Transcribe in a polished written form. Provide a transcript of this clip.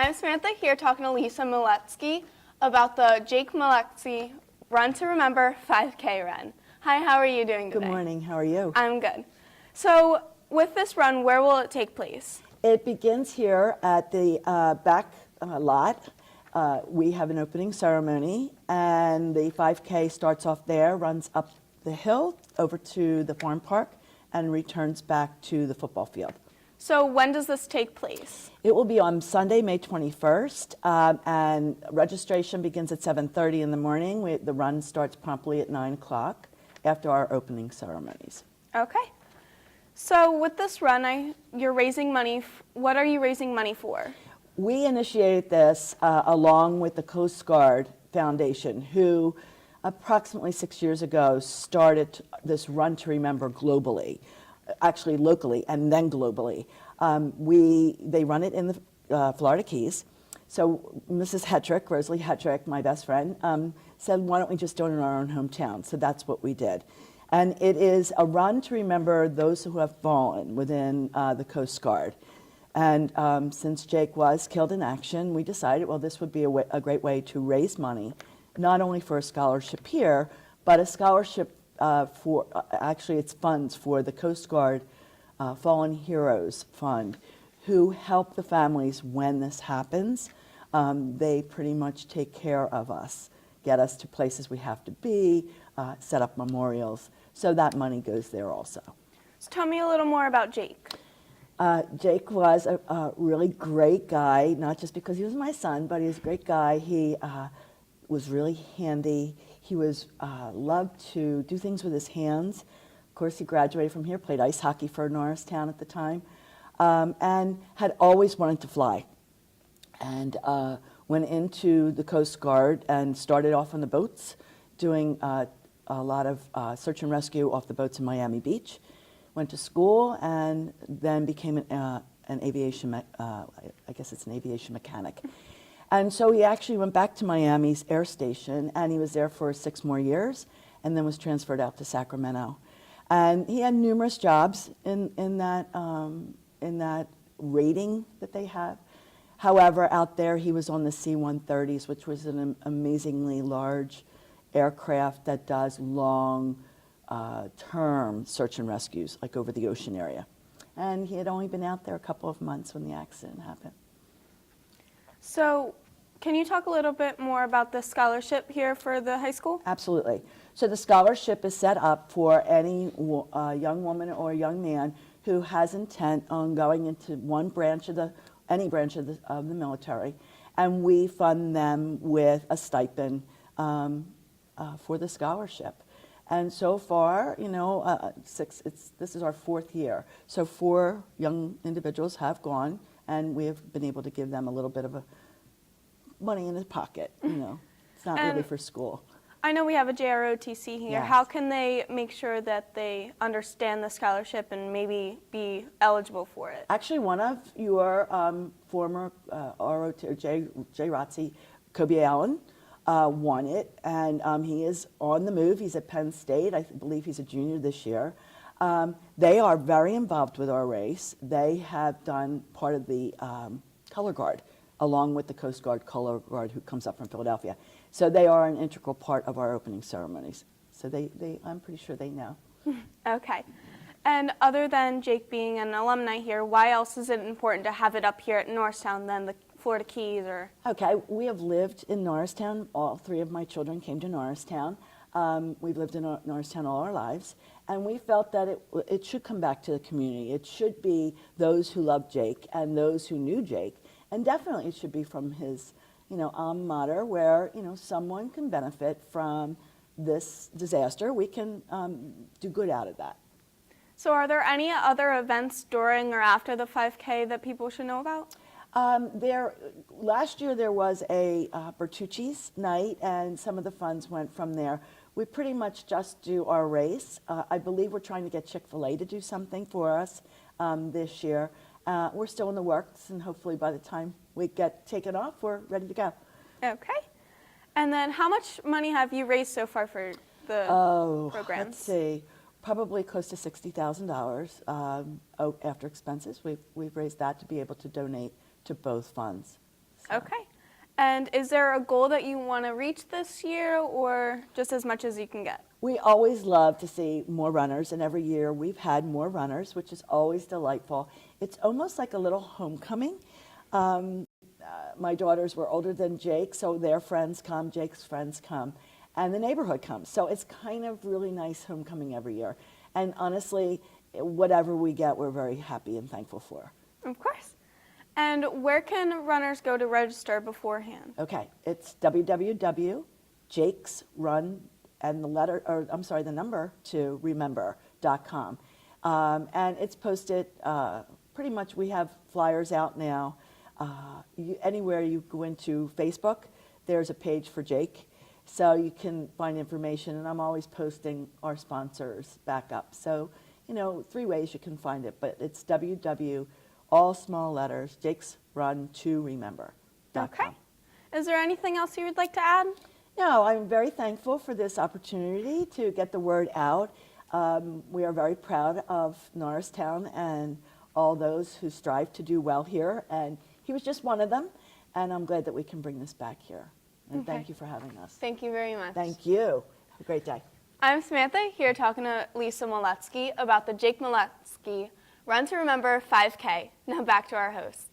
I'm Samantha here talking to Lisa Moletsky about the Jake Moletsky Run2Remember 5K run. Hi, how are you doing today? Good morning, how are you? I'm good. So with this run, where will it take place? It begins here at the back lot. We have an opening ceremony, and the 5K starts off there, runs up the hill over to the farm park, and returns back to the football field. So when does this take place? It will be on Sunday, May 21st, and registration begins at 7:30 in the morning. The run starts promptly at 9 o'clock after our opening ceremonies. Okay. So with this run, you're raising money. What are you raising money for? We initiated this along with the Coast Guard Foundation, who approximately 6 years ago started this Run2Remember globally, actually locally and then globally. They run it in the Florida Keys. So Mrs. Hetrick, Rosalie Hetrick, my best friend, said, why don't we just do it in our own hometown? So that's what we did. And it is a run to remember those who have fallen within the Coast Guard. And since Jake was killed in action, we decided, well, this would be a great way to raise money, not only for a scholarship here, but a scholarship for, actually it's funds for the Coast Guard Fallen Heroes Fund, who help the families when this happens. They pretty much take care of us, get us to places we have to be, set up memorials. So that money goes there also. So tell me a little more about Jake. Jake was a really great guy, not just because he was my son, but he was a great guy. He was really handy. He was loved to do things with his hands. Of course, he graduated from here, played ice hockey for Norristown at the time, and had always wanted to fly. And went into the Coast Guard and started off on the boats, doing a lot of search and rescue off the boats in Miami Beach. Went to school and then became an aviation, I guess it's an aviation mechanic. And so he actually went back to Miami's Air Station, and he was there for 6 more years, and then was transferred out to Sacramento. And he had numerous jobs in that rating that they have. However, out there he was on the C-130s, which was an amazingly large aircraft that does long term search and rescues, like over the ocean area. And he had only been out there a couple of months when the accident happened. So can you talk a little bit more about the scholarship here for the high school? Absolutely. So the scholarship is set up for any young woman or young man who has intent on going into any branch of the military, and we fund them with a stipend for the scholarship. And so far, you know, this is our 4th year. So 4 young individuals have gone, and we have been able to give them a little bit of money in his pocket. You know, it's not really for school. I know we have a JROTC here. Yes. How can they make sure that they understand the scholarship and maybe be eligible for it? Actually, one of your former JROTC, Kobe Allen, won it, and he is on the move. He's at Penn State. I believe he's a junior this year. They are very involved with our race. They have done part of the color guard, along with the Coast Guard color guard who comes up from Philadelphia. So they are an integral part of our opening ceremonies. So I'm pretty sure they know. Okay. And other than Jake being an alumni here, why else is it important to have it up here at Norristown than the Florida Keys? Or Okay, we have lived in Norristown. All 3 of my children came to Norristown. We've lived in Norristown all our lives, and we felt that it should come back to the community. It should be those who love Jake and those who knew Jake, and definitely it should be from his, you know, alma mater, where, you know, someone can benefit from this disaster. We can do good out of that. so are there any other events during or after the 5K that people should know about? Last year there was a Bertucci's night, and some of the funds went from there. We pretty much just do our race. I believe we're trying to get Chick-fil-A to do something for us this year. We're still in the works, and hopefully by the time we get taken off, we're ready to go. Okay. And then how much money have you raised so far for the programs? Let's see. Probably close to $60,000 after expenses. We've raised that to be able to donate to both funds. So. Okay. And is there a goal that you want to reach this year, or just as much as you can get? We always love to see more runners, and every year we've had more runners, which is always delightful. It's almost like a little homecoming. My daughters were older than Jake, so their friends come, Jake's friends come, and the neighborhood comes. So it's kind of really nice homecoming every year. And honestly, whatever we get, we're very happy and thankful for. Of course. And where can runners go to register beforehand? Okay, it's www.jakesrun and the number 2remember.com. And it's posted pretty much. We have flyers out now. Anywhere you go into Facebook, there's a page for Jake, so you can find information. And I'm always posting our sponsors back up. So 3 ways you can find it, but it's www, all small letters, Jake's Run2Remember.com. Okay. Is there anything else you would like to add? No, I'm very thankful for this opportunity to get the word out. We are very proud of Norristown and all those who strive to do well here, and he was just one of them, and I'm glad that we can bring this back here. And Okay. Thank you for having us. Thank you very much. Thank you. Have a great day. I'm Samantha, here talking to Lisa Moletsky about the Jake Moletsky Run to Remember 5K. Now back to our host.